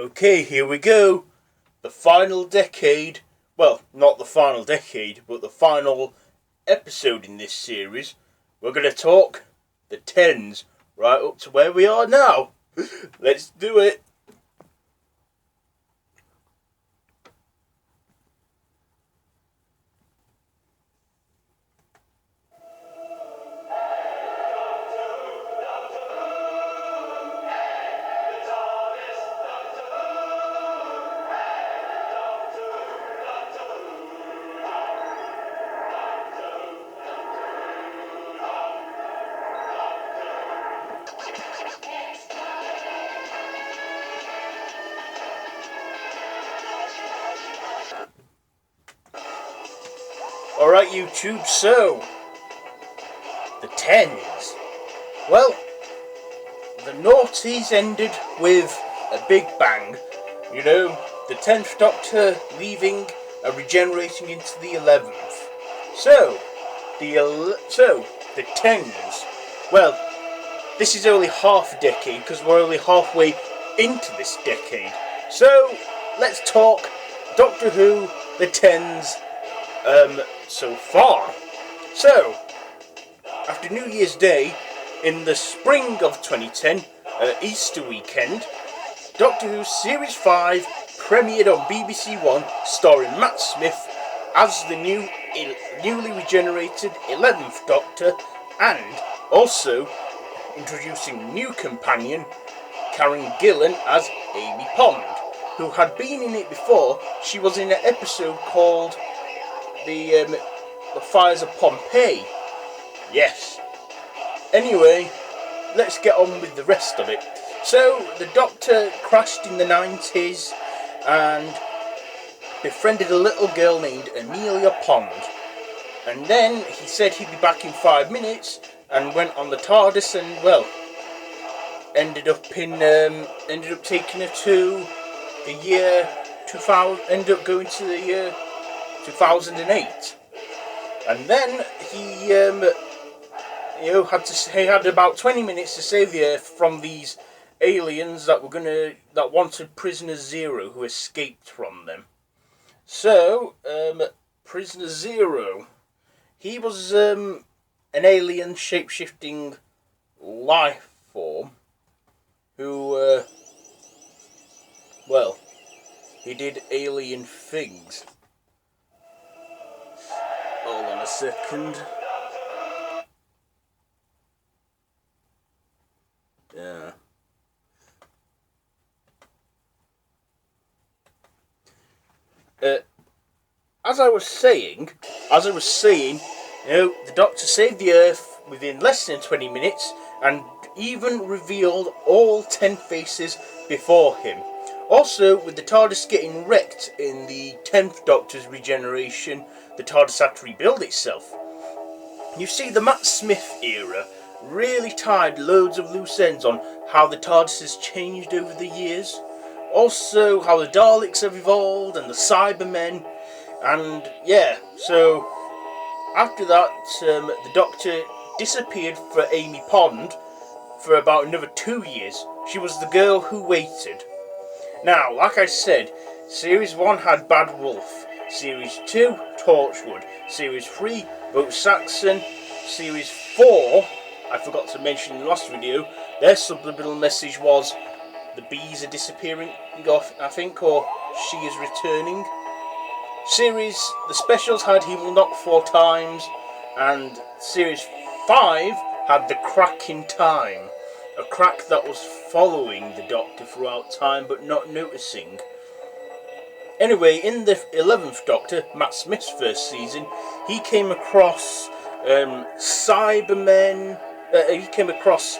Okay, here we go. The final decade. Well, not the final decade, but the final episode in this series. We're going to talk the 10's right up to where we are now. Let's do it. Alright YouTube, so the 10's. Well, the noughties ended with a big bang. You know, the 10th Doctor leaving and regenerating into the 11th. So, the 10's. Well, this is only half a decade because we're only halfway into this decade. So, let's talk Doctor Who, the 10's, so far. So, after New Year's Day, in the spring of 2010, Easter weekend, Doctor Who Series 5 premiered on BBC One, starring Matt Smith as the newly regenerated 11th Doctor, and also introducing new companion Karen Gillan as Amy Pond, who had been in it before. She was in an episode called the Fires of Pompeii. Yes. Anyway, let's get on with the rest of it. So, the Doctor crashed in the 90s and befriended a little girl named Amelia Pond. And then he said he'd be back in 5 minutes and went on the TARDIS and, well, ended up taking her to the year 2000, ended up going to the year 2008. And then he had about 20 minutes to save the Earth from these aliens that wanted Prisoner Zero, who escaped from them. So, Prisoner Zero, he was an alien shape-shifting life form who, he did alien things. Hold on a second. Yeah. As I was saying, the Doctor saved the Earth within less than 20 minutes and even revealed all 10 faces before him. Also, with the TARDIS getting wrecked in the 10th Doctor's regeneration, the TARDIS had to rebuild itself. You see, the Matt Smith era really tied loads of loose ends on how the TARDIS has changed over the years. Also, how the Daleks have evolved and the Cybermen. And yeah, so after that, the Doctor disappeared for Amy Pond for about another 2 years. She was the girl who waited. Now, like I said, Series 1 had Bad Wolf, Series 2, Torchwood, Series 3, Vote Saxon, Series 4, I forgot to mention in the last video, their subliminal message was the bees are disappearing off, I think, or she is returning. The specials had He Will Knock 4 times, and Series 5 had The Crack in Time, a crack that was following the Doctor throughout time but not noticing. Anyway, in the 11th Doctor, Matt Smith's first season, he came across Cybermen, he came across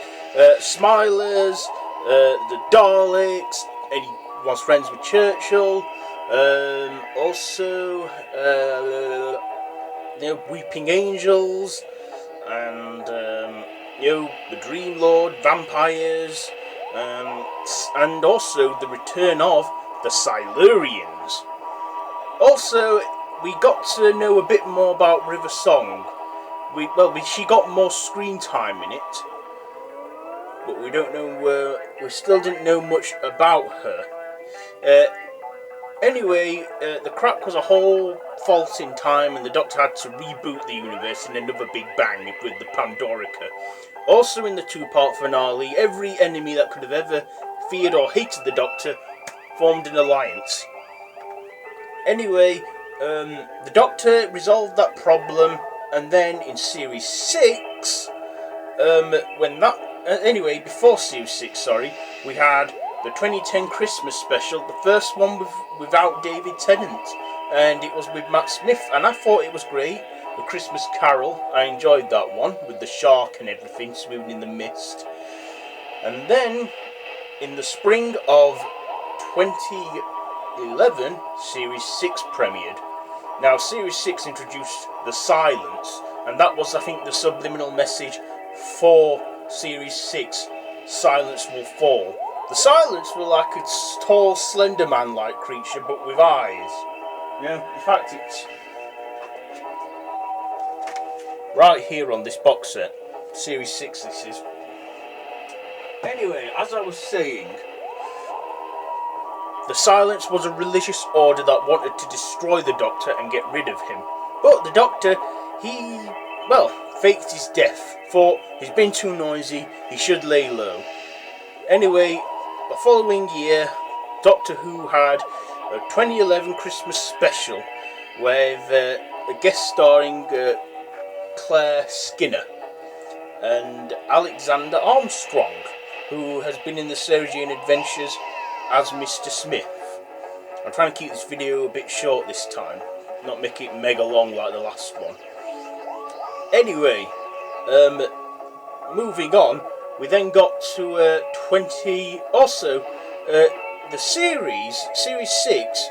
Smilers, the Daleks, and he was friends with Churchill, also Weeping Angels, and the Dream Lord, vampires, and also the return of the Silurians. Also, we got to know a bit more about River Song. She got more screen time in it, but we still didn't know much about her. Uh, Anyway, the crack was a whole fault in time, and the Doctor had to reboot the universe in another big bang with the Pandorica. Also in the two-part finale, every enemy that could have ever feared or hated the Doctor formed an alliance. Anyway, the Doctor resolved that problem, and then in Series 6, before Series 6, we had the 2010 Christmas special, the first one without David Tennant, and it was with Matt Smith, and I thought it was great. The Christmas Carol, I enjoyed that one, with the shark and everything swimming in the mist. And then, in the spring of 2011, Series 6 premiered. Now, Series 6 introduced the silence, and that was, I think, the subliminal message for Series 6, Silence Will Fall. The Silence were like a tall, slender man-like creature, but with eyes. You know, in fact, it's right here on this box set. Series 6 this is. Anyway, as I was saying, the Silence was a religious order that wanted to destroy the Doctor and get rid of him. But the Doctor, he faked his death. Thought he's been too noisy, he should lay low. Anyway, the following year, Doctor Who had a 2011 Christmas special with a guest starring Claire Skinner and Alexander Armstrong, who has been in the Sarah-Jane Adventures as Mr. Smith. I'm trying to keep this video a bit short this time, not make it mega long like the last one. Anyway, moving on, we then got to the Series 6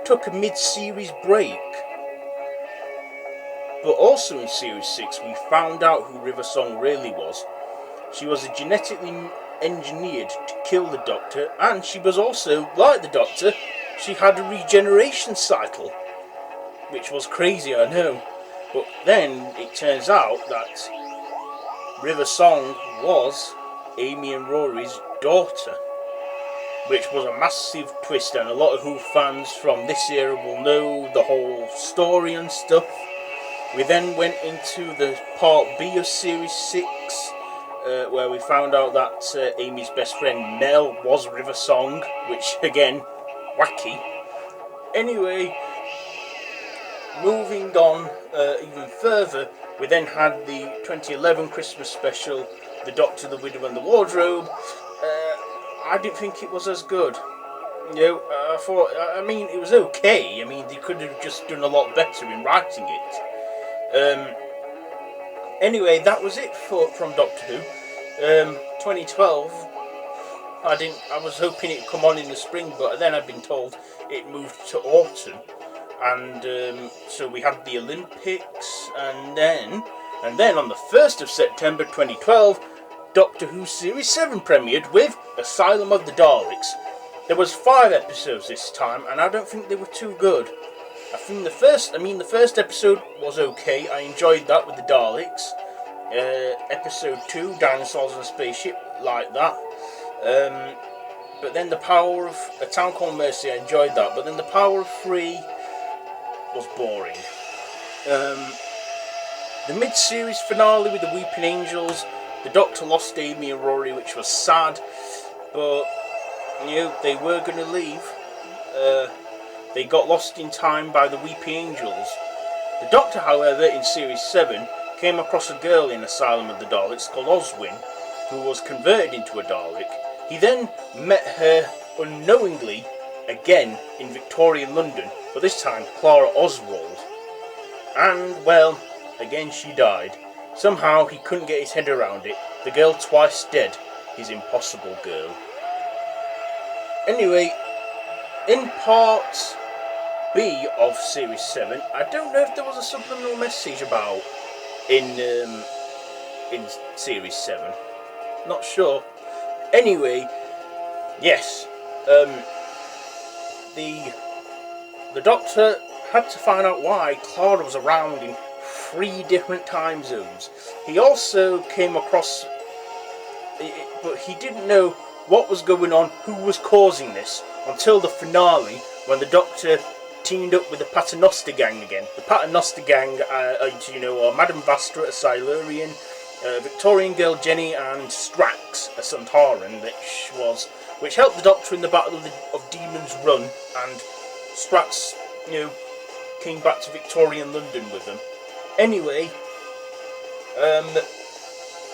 took a mid-series break. But also in Series 6 we found out who River Song really was. She was genetically engineered to kill the Doctor, and she was also, like the Doctor, she had a regeneration cycle. Which was crazy, I know. But then it turns out that River Song was Amy and Rory's daughter, which was a massive twist, and a lot of Who fans from this era will know the whole story and stuff. We then went into the part B of Series 6, where we found out that Amy's best friend Mel was River Song, which again, wacky. Anyway, moving on even further, we then had the 2011 Christmas special, The Doctor, the Widow and the Wardrobe. I didn't think it was as good. You know, it was okay. I mean, they could have just done a lot better in writing it. Anyway, that was it from Doctor Who. 2012, I was hoping it'd come on in the spring, but then I've been told it moved to autumn. And so we had the Olympics, and then on the 1st of September 2012, Doctor Who Series 7 premiered with Asylum of the Daleks. There was 5 episodes this time, and I don't think they were too good. I think the first episode was okay. I enjoyed that with the Daleks. Episode 2, Dinosaurs and a Spaceship, like that. But then the Power of A Town Called Mercy, I enjoyed that. But then the Power of 3 was boring. The mid-series finale with the Weeping Angels, the Doctor lost Amy and Rory, which was sad, but they were going to leave. They got lost in time by the Weeping Angels. The Doctor, however, in Series 7 came across a girl in Asylum of the Daleks called Oswin, who was converted into a Dalek. He then met her unknowingly again in Victorian London, but this time Clara Oswald. And, well, again she died. Somehow he couldn't get his head around it. The girl twice dead. His impossible girl. Anyway, in part B of Series 7, I don't know if there was a subliminal message about in Series 7. Not sure. Anyway, yes. The Doctor had to find out why Clara was around in 3 different time zones. He also came across, but he didn't know what was going on, who was causing this. until the finale, when the Doctor teamed up with the Paternoster Gang again. The Paternoster Gang, as you know, are Madame Vastra, a Silurian, Victorian girl Jenny, and Strax, a Santaran, which helped the Doctor in the Battle of Demon's Run, and Strax, came back to Victorian London with them. Anyway,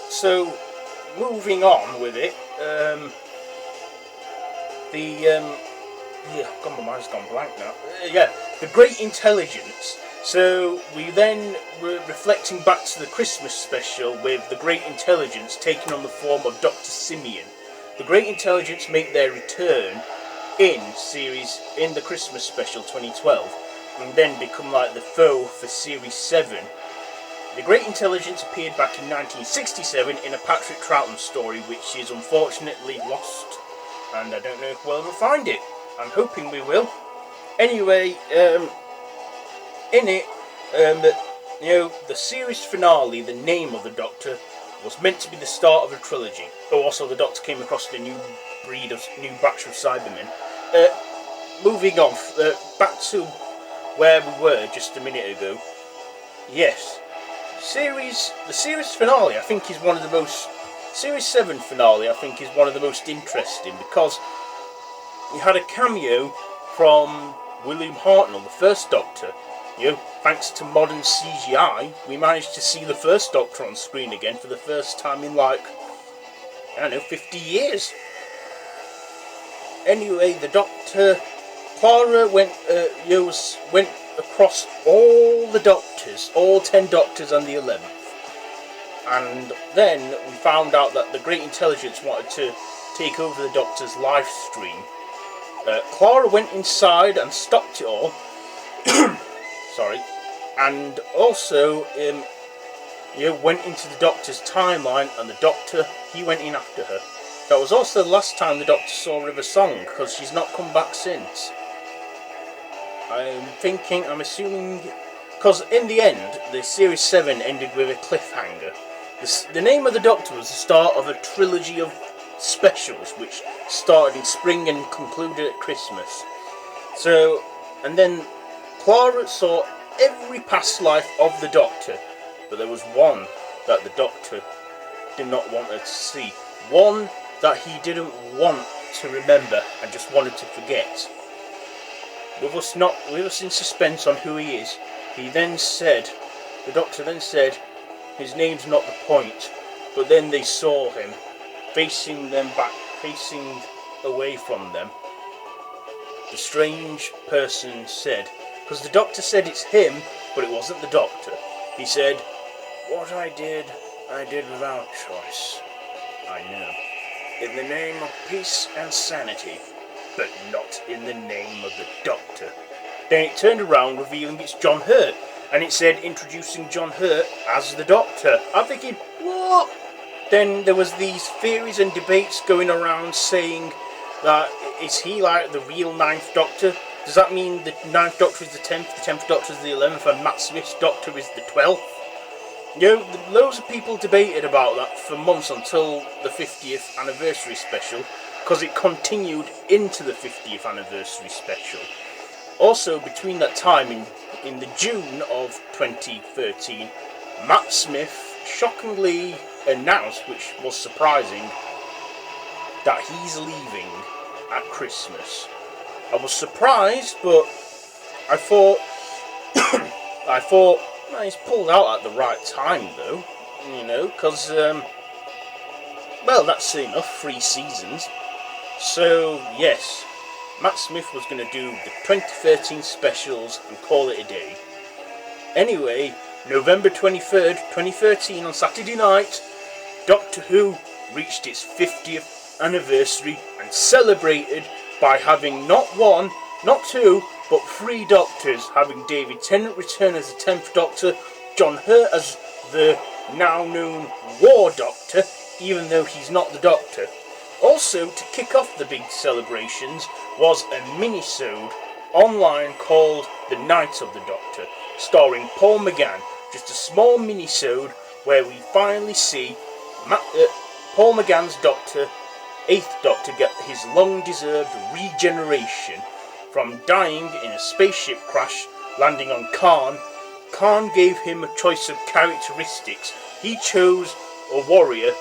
so moving on with it, God, my mind's gone blank now. The Great Intelligence. So we then were reflecting back to the Christmas special with the Great Intelligence taking on the form of Dr. Simeon. The Great Intelligence make their return in the Christmas special 2012, and then become like the foe for Series 7. The Great Intelligence appeared back in 1967 in a Patrick Troughton story, which is unfortunately lost, and I don't know if we'll ever find it. I'm hoping we will. Anyway, in it, the series finale, the name of the Doctor, was meant to be the start of a trilogy. Oh, also the Doctor came across a new batch of Cybermen. Moving on, back to where we were just a minute ago. Yes, the series finale, I think, is one of the most... Series 7 finale, I think, is one of the most interesting, because we had a cameo from William Hartnell, the first Doctor. Thanks to modern CGI, we managed to see the first Doctor on screen again for the first time in 50 years. Anyway, the Doctor, Clara went across all the Doctors, all 10 Doctors and the 11th. And then we found out that the Great Intelligence wanted to take over the Doctor's live stream. Clara went inside and stopped it all. Sorry. And also, went into the Doctor's timeline, and the Doctor, he went in after her. That was also the last time the Doctor saw River Song, because she's not come back since. I'm assuming... Because in the end, the Series 7 ended with a cliffhanger. The name of the Doctor was the start of a trilogy of specials, which started in spring and concluded at Christmas. So, and then Clara saw every past life of the Doctor, but there was one that the Doctor did not want her to see. One that he didn't want to remember and just wanted to forget. With us in suspense on who he is, the Doctor then said, his name's not the point, but then they saw him, facing away from them. The strange person said, because the Doctor said it's him, but it wasn't the Doctor. He said, "What I did without choice. I know. In the name of peace and sanity, but not in the name of the Doctor." Then it turned around, revealing it's John Hurt, and it said introducing John Hurt as the Doctor. I'm thinking, what? Then there was these theories and debates going around saying that is he like the real 9th Doctor? Does that mean the 9th Doctor is the 10th 10th Doctor is the 11th, and Matt Smith's Doctor is the 12th? Loads of people debated about that for months until the 50th anniversary special, because it continued into the 50th anniversary special. Also, between that time, in the June of 2013, Matt Smith shockingly announced, which was surprising, that he's leaving at Christmas. I was surprised, but I thought, well, he's pulled out at the right time, though, because, well, that's enough, 3 seasons. So, yes, Matt Smith was going to do the 2013 specials and call it a day. Anyway, November 23rd, 2013, on Saturday night, Doctor Who reached its 50th anniversary and celebrated by having not 1, not 2, but 3 Doctors, having David Tennant return as the 10th Doctor, John Hurt as the now known War Doctor, even though he's not the Doctor. Also, to kick off the big celebrations was a mini-sode online called The Night of the Doctor, starring Paul McGann, just a small mini-sode where we finally see Paul McGann's Doctor Eighth Doctor get his long-deserved regeneration from dying in a spaceship crash landing on Khan. Khan gave him a choice of characteristics. He chose a warrior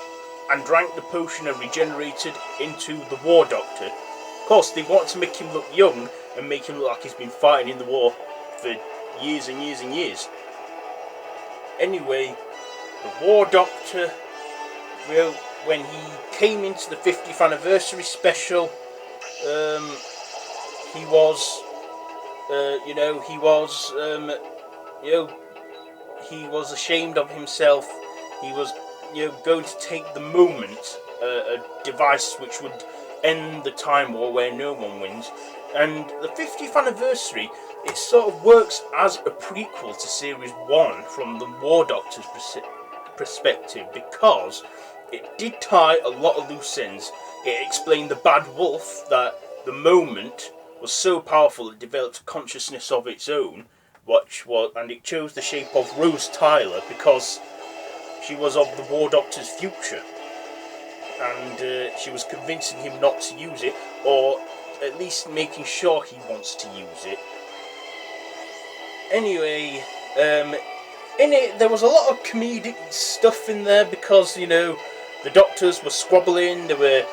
and drank the potion and regenerated into the War Doctor. Of course, they want to make him look young and make him look like he's been fighting in the war for years and years and years. Anyway, the War Doctor, well, when he came into the 50th anniversary special, he was, he was ashamed of himself. He was, going to take the moment, a device which would end the Time War where no one wins. And the 50th anniversary, it sort of works as a prequel to Series 1 from the War Doctor's perspective, because it did tie a lot of loose ends. It explained the Bad Wolf, that the moment was so powerful it developed a consciousness of its own, and it chose the shape of Rose Tyler because she was of the War Doctor's future, and she was convincing him not to use it, or at least making sure he wants to use it. Anyway, in it there was a lot of comedic stuff in there because, the Doctors were squabbling, they were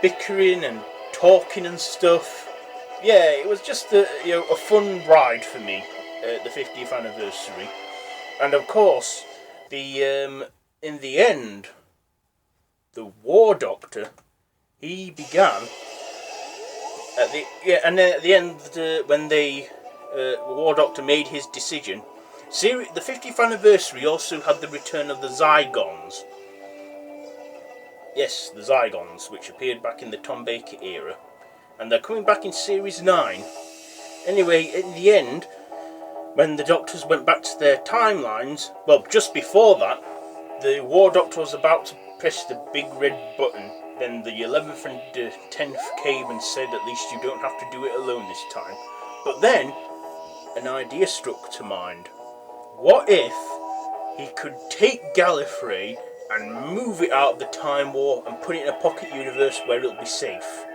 bickering and talking and stuff. Yeah, it was just a fun ride for me at the 50th anniversary. And of course, in the end, the War Doctor, he began at the end when the War Doctor made his decision. The 50th anniversary also had the return of the Zygons. Yes, the Zygons, which appeared back in the Tom Baker era. And they're coming back in Series 9. Anyway, in the end, when the Doctors went back to their timelines, well, just before that, the War Doctor was about to press the big red button. Then the 11th and the 10th came and said, at least you don't have to do it alone this time. But then, an idea struck to mind. What if he could take Gallifrey and move it out of the Time War and put it in a pocket universe where it'll be safe?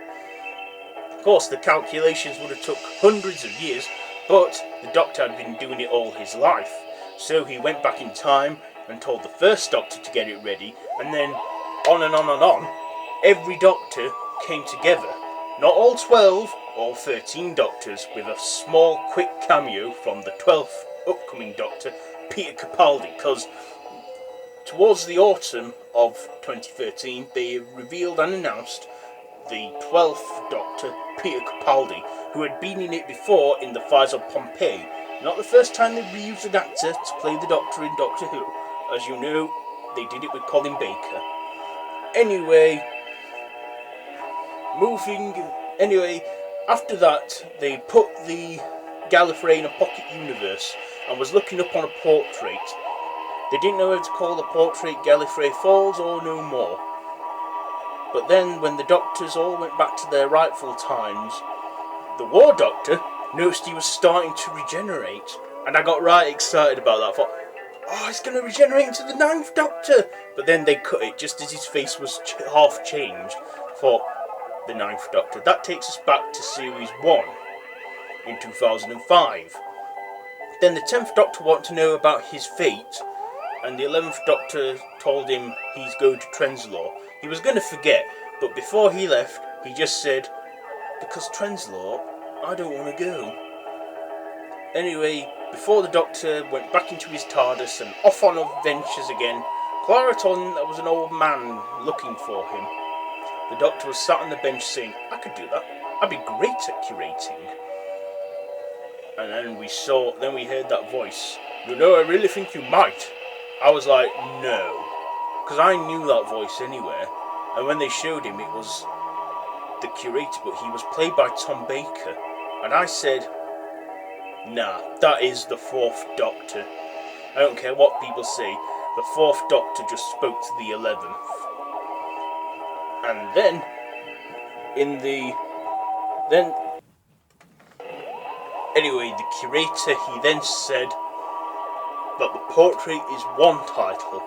Of course, the calculations would have took hundreds of years, but the Doctor had been doing it all his life. So he went back in time and told the first Doctor to get it ready, and then on and on and on, every Doctor came together. Not all 12, all 13 Doctors, with a small, quick cameo from the 12th upcoming Doctor, Peter Capaldi, because towards the autumn of 2013, they revealed and announced the 12th Doctor, Peter Capaldi, who had been in it before in The Fires of Pompeii. Not the first time they reused an actor to play the Doctor in Doctor Who. As you know, they did it with Colin Baker. Anyway, after that, they put the Gallifrey in a pocket universe and was looking up on a portrait. They didn't know how to call the portrait Gallifrey Falls or no more. But then, when the Doctors all went back to their rightful times, the War Doctor noticed he was starting to regenerate. And I got right excited about that. I thought, oh, he's going to regenerate into the 9th Doctor! But then they cut it just as his face was half changed for the 9th Doctor. That takes us back to Series 1 in 2005. Then the 10th Doctor wanted to know about his fate, and the 11th Doctor told him he's going to Trenzalore. He was going to forget, but before he left, he just said, because Trenzalore, I don't want to go. Anyway, before the Doctor went back into his TARDIS and off on adventures again, Clara told him there was an old man looking for him. The Doctor was sat on the bench saying, I could do that. I'd be great at curating. And then we heard that voice. I really think you might. I was like, no. Because I knew that voice anywhere. And when they showed him, it was the curator, but he was played by Tom Baker. And I said, nah, that is the 4th Doctor. I don't care what people say. The 4th Doctor just spoke to the 11th. And then, anyway, the curator, he then said that the portrait is one title,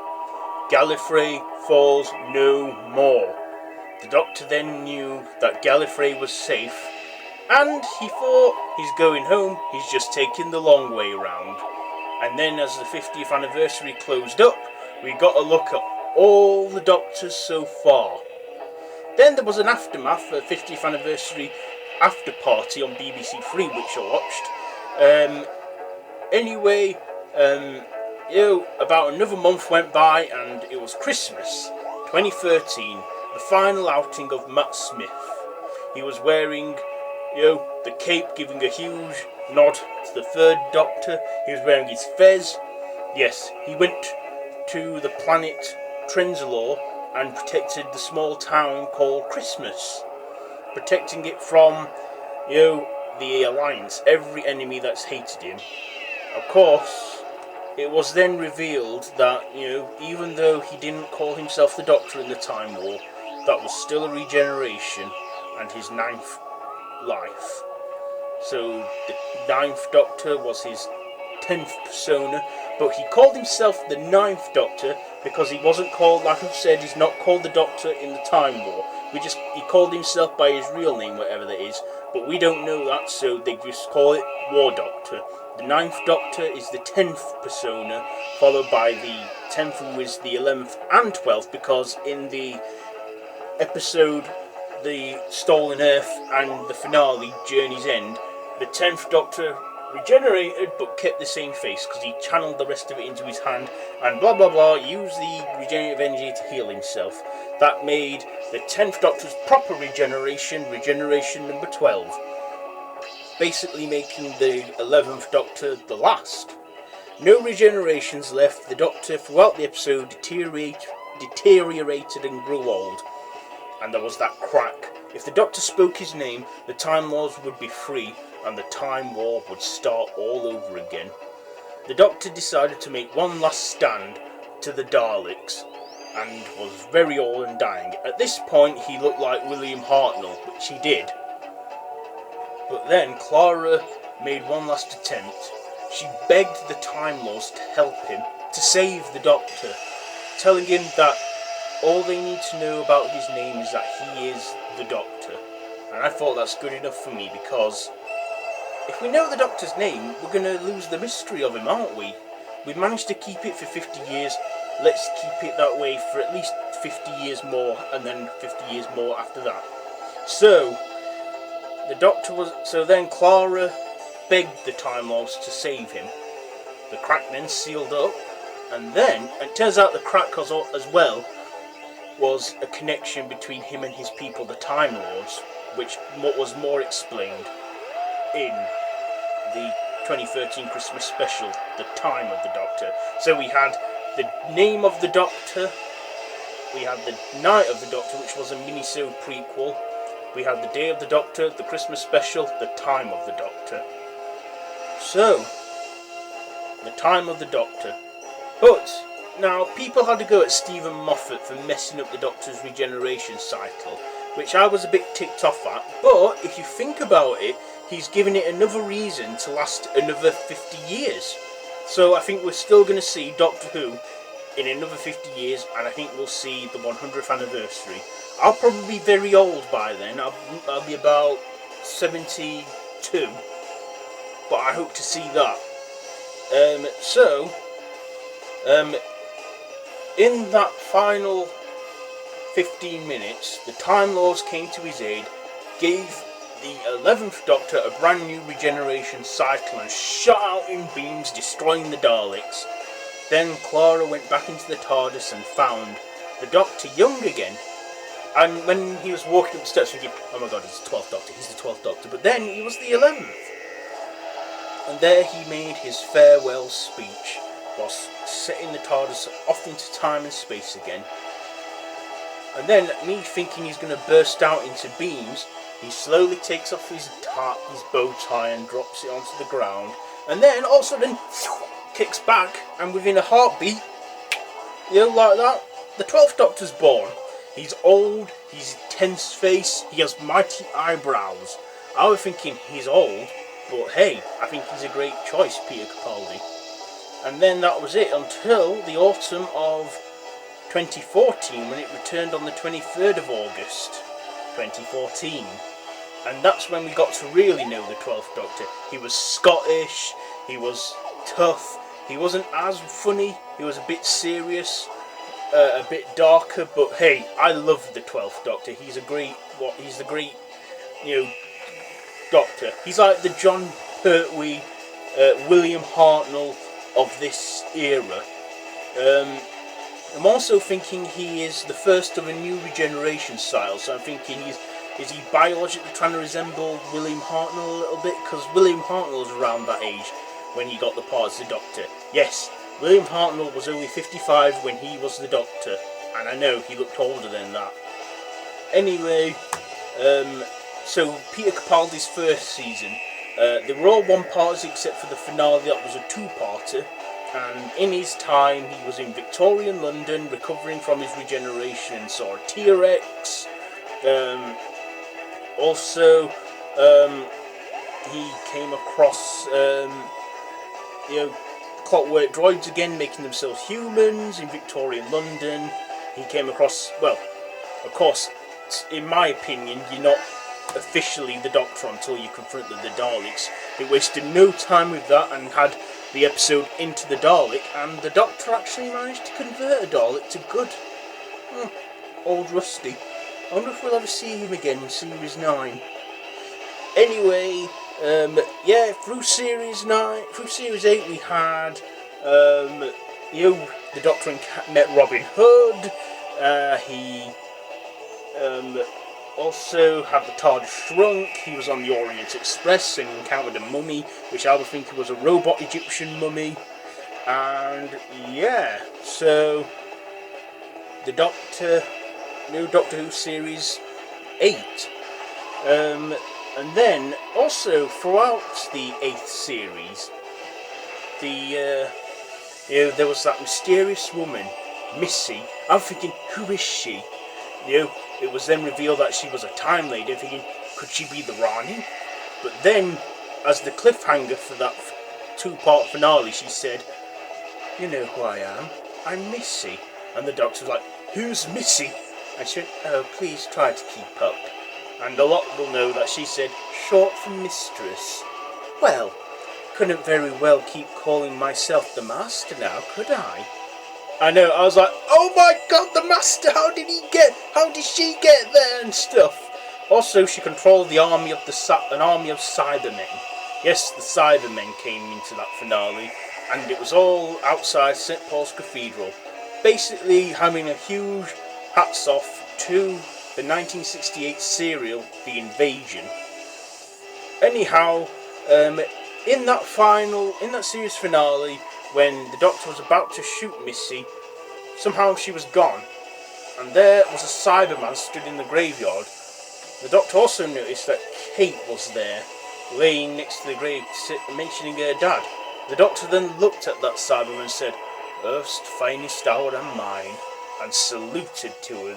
Gallifrey Falls No More. The Doctor then knew that Gallifrey was safe, and he thought he's going home, he's just taking the long way round. And then as the 50th anniversary closed up, we got a look at all the Doctors so far. Then there was an aftermath, a 50th anniversary after party on BBC Three, which I watched. Anyway, about another month went by and it was Christmas 2013, the final outing of Matt Smith. He was wearing, the cape, giving a huge nod to the third Doctor. He was wearing his fez. Yes, he went to the planet Trenzalore and protected the small town called Christmas, protecting it from, the Alliance, every enemy that's hated him. Of course, it was then revealed that, even though he didn't call himself the Doctor in the Time War, that was still a regeneration and his 9th life. So the 9th Doctor was his 10th persona, but he called himself the 9th Doctor because he wasn't called, like I've said, he's not called the Doctor in the Time War. He called himself by his real name, whatever that is, but we don't know that, so they just call it War Doctor. The 9th Doctor is the 10th persona, followed by the 10th, who is the 11th and 12th, because in the episode The Stolen Earth and the finale, Journey's End, the 10th Doctor regenerated but kept the same face because he channeled the rest of it into his hand and blah blah blah, used the regenerative energy to heal himself. That made the 10th Doctor's proper regeneration number 12, basically making the 11th Doctor the last. No regenerations left. The Doctor throughout the episode deteriorated and grew old, and there was that crack. If the Doctor spoke his name, the Time Lords would be free and the Time War would start all over again. The Doctor decided to make one last stand to the Daleks and was very old and dying. At this point he looked like William Hartnell, which he did. But then Clara made one last attempt. She begged the Time Lords to help him, to save the Doctor, telling him that all they need to know about his name is that he is the Doctor. And I thought that's good enough for me, because if we know the Doctor's name, we're going to lose the mystery of him, aren't we? We've managed to keep it for 50 years, let's keep it that way for at least 50 years more, and then 50 years more after that. So then Clara begged the Time Lords to save him. The crack then sealed up, and then it turns out the crack as well was a connection between him and his people, the Time Lords, which was more explained in the 2013 Christmas special, The Time of the Doctor. So we had the name of the Doctor, we had the Night of the Doctor, which was a mini-sode prequel, we had the Day of the Doctor, the Christmas special, The Time of the Doctor. So, The Time of the Doctor. But now, people had to go at Stephen Moffat for messing up the Doctor's regeneration cycle, which I was a bit ticked off at, but if you think about it, he's given it another reason to last another 50 years. So I think we're still going to see Doctor Who in another 50 years, and I think we'll see the 100th anniversary. I'll probably be very old by then, I'll be about 72, but I hope to see that. In that final 15 minutes, the Time Lords came to his aid, gave the 11th Doctor a brand new regeneration cycle and shot out in beams, destroying the Daleks. Then Clara went back into the TARDIS and found the Doctor young again. And when he was walking up the steps thinking, oh my god, he's the 12th Doctor, he's the 12th Doctor, but then he was the 11th. And there he made his farewell speech, whilst setting the TARDIS off into time and space again. And then, me thinking he's going to burst out into beams, he slowly takes off his bow tie and drops it onto the ground. And then, all of a sudden, kicks back, and within a heartbeat, like that, the 12th Doctor's born. He's old, he's tense face, he has mighty eyebrows. I was thinking he's old, but hey, I think he's a great choice, Peter Capaldi. And then that was it until the autumn of 2014 when it returned on the 23rd of August 2014. And that's when we got to really know the 12th Doctor. He was Scottish, he was tough, he wasn't as funny, he was a bit serious, a bit darker, but hey, I love the 12th Doctor. He's the great, Doctor. He's like the John Pertwee, William Hartnell of this era. I'm also thinking he is the first of a new regeneration style, so I'm thinking is he biologically trying to resemble William Hartnell a little bit? Because William Hartnell was around that age when he got the part as the Doctor. Yes, William Hartnell was only 55 when he was the Doctor, and I know he looked older than that. Anyway, so Peter Capaldi's first season, they were all one-parters except for the finale that was a two-parter. And in his time, he was in Victorian London, recovering from his regeneration, and saw a T-Rex. Also, he came across, clockwork droids again, making themselves humans in Victorian London. He came across, well, of course, in my opinion, you're not officially the Doctor until you confront the Daleks. He wasted no time with that and had the episode Into the Dalek, and the Doctor actually managed to convert a Dalek to good. Old Rusty. I wonder if we'll ever see him again in Series 9. Anyway, through Series 8 we had, the Doctor met Robin Hood. He also had the TARDIS shrunk. He was on the Orient Express and encountered a mummy, which I would think was a robot Egyptian mummy. And yeah, so the new Doctor Who Series 8. And then also throughout the 8th series, there was that mysterious woman, Missy. I'm thinking, who is she? It was then revealed that she was a Time Lady, thinking, could she be the Rani? But then, as the cliffhanger for that two-part finale, she said, you know who I am, I'm Missy. And the Doctor was like, who's Missy? And she went, oh, please try to keep up. And a lot will know that she said, short for mistress. Well, couldn't very well keep calling myself the Master now, could I? I know, I was like, oh my god, the Master, how did she get there and stuff? Also, she controlled an army of Cybermen. Yes, the Cybermen came into that finale, and it was all outside St. Paul's Cathedral. Basically, having a huge hats off to the 1968 serial, The Invasion. Anyhow, in that series finale, when the Doctor was about to shoot Missy, somehow she was gone, and there was a Cyberman stood in the graveyard. The Doctor also noticed that Kate was there, laying next to the grave, mentioning her dad. The Doctor then looked at that Cyberman and said, Earth's finest hour and mine, and saluted to her,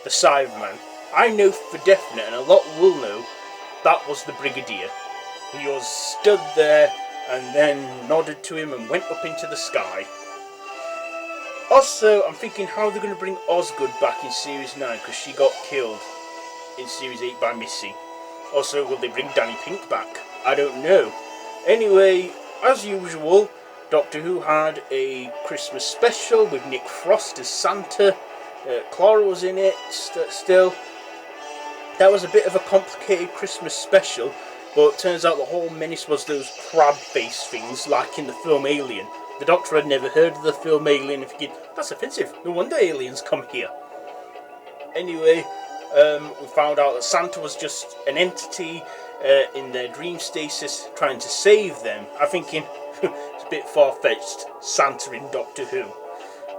the Cyberman. I know for definite, and a lot will know, that was the Brigadier. He was stood there, and then nodded to him and went up into the sky. Also, I'm thinking how they're going to bring Osgood back in Series 9, because she got killed in Series 8 by Missy. Also, will they bring Danny Pink back? I don't know. Anyway, as usual, Doctor Who had a Christmas special with Nick Frost as Santa. Clara was in it still. That was a bit of a complicated Christmas special, but it turns out the whole menace was those crab face things like in the film Alien. The Doctor had never heard of the film Alien and thinking, that's offensive, no wonder aliens come here. Anyway, we found out that Santa was just an entity in their dream stasis trying to save them. I'm thinking, it's a bit far-fetched, Santa in Doctor Who.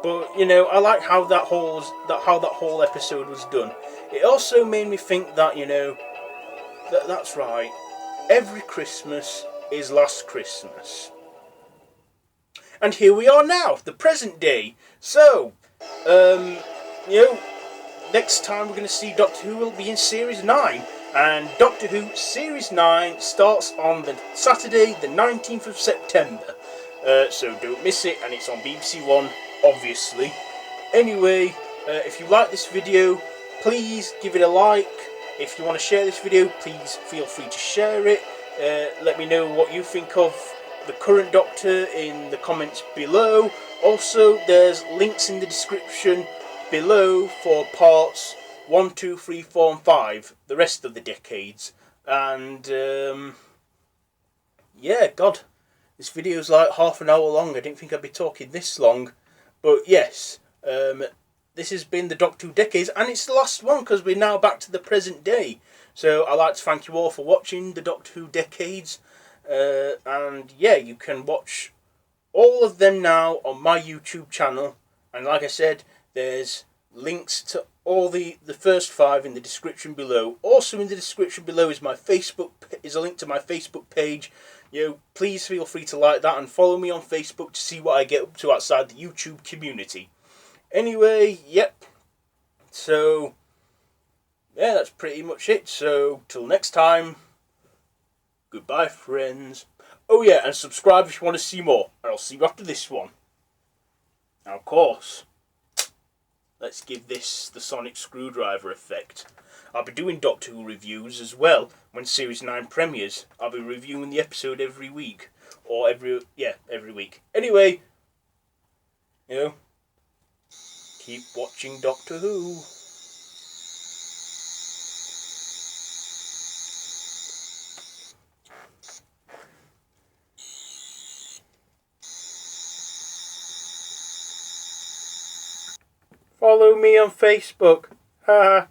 But, I like how that whole episode was done. It also made me think that, that's right. Every Christmas is last Christmas. And here we are now, the present day. So, next time we're going to see Doctor Who will be in Series 9. And Doctor Who Series 9 starts on the Saturday, the 19th of September. So don't miss it, and it's on BBC One, obviously. Anyway, if you like this video, please give it a like. If you want to share this video, please feel free to share it. Let me know what you think of the current Doctor in the comments below. Also, there's links in the description below for parts 1, 2, 3, 4 and 5, the rest of the decades. And yeah, God, this video's like half an hour long. I didn't think I'd be talking this long, but yes, this has been the Doctor Who Decades, and it's the last one because we're now back to the present day. So I'd like to thank you all for watching the Doctor Who Decades, and yeah, you can watch all of them now on my YouTube channel. And like I said, there's links to all the first 5 in the description below. Also in the description below is a link to my Facebook page. You know, please feel free to like that and follow me on Facebook to see what I get up to outside the YouTube community. Anyway, yep. So yeah, that's pretty much it. So till next time, goodbye, friends. Oh yeah, and subscribe if you want to see more, and I'll see you after this one. Now, of course, let's give this the sonic screwdriver effect. I'll be doing Doctor Who reviews as well when Series 9 premieres. I'll be reviewing the episode every week. Or every week. Anyway, you know, keep watching Doctor Who. Follow me on Facebook. Haha.